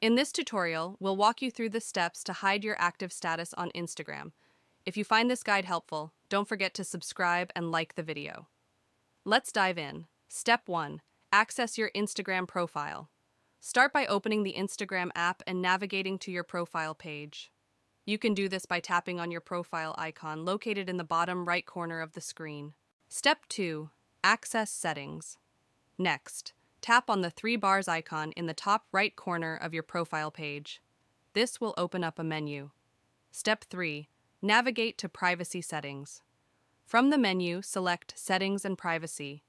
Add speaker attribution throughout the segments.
Speaker 1: In this tutorial, we'll walk you through the steps to hide your active status on Instagram. If you find this guide helpful, don't forget to subscribe and like the video. Let's dive in. Step 1. Access your Instagram profile. Start by opening the Instagram app and navigating to your profile page. You can do this by tapping on your profile icon located in the bottom right corner of the screen. Step 2. Access settings. Next, tap on the 3 bars icon in the top right corner of your profile page. This will open up a menu. Step 3. Navigate to privacy settings. From the menu, select Settings and Privacy.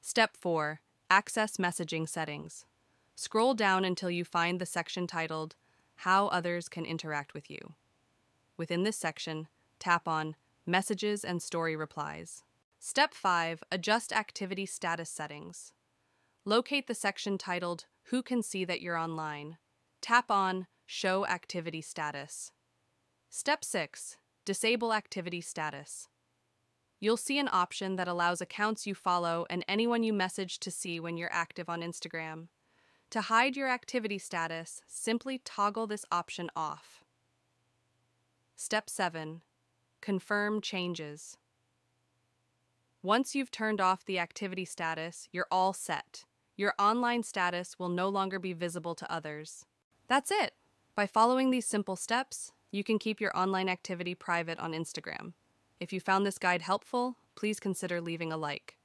Speaker 1: Step 4. Access messaging settings. Scroll down until you find the section titled How Others Can Interact with You. Within this section, tap on Messages and Story Replies. Step 5. Adjust activity status settings. Locate the section titled Who Can See That You're Online. Tap on Show Activity Status. Step 6. Disable activity status. You'll see an option that allows accounts you follow and anyone you message to see when you're active on Instagram. To hide your activity status, simply toggle this option off. Step 7. Confirm changes. Once you've turned off the activity status, you're all set. Your online status will no longer be visible to others. That's it! By following these simple steps, you can keep your online activity private on Instagram. If you found this guide helpful, please consider leaving a like.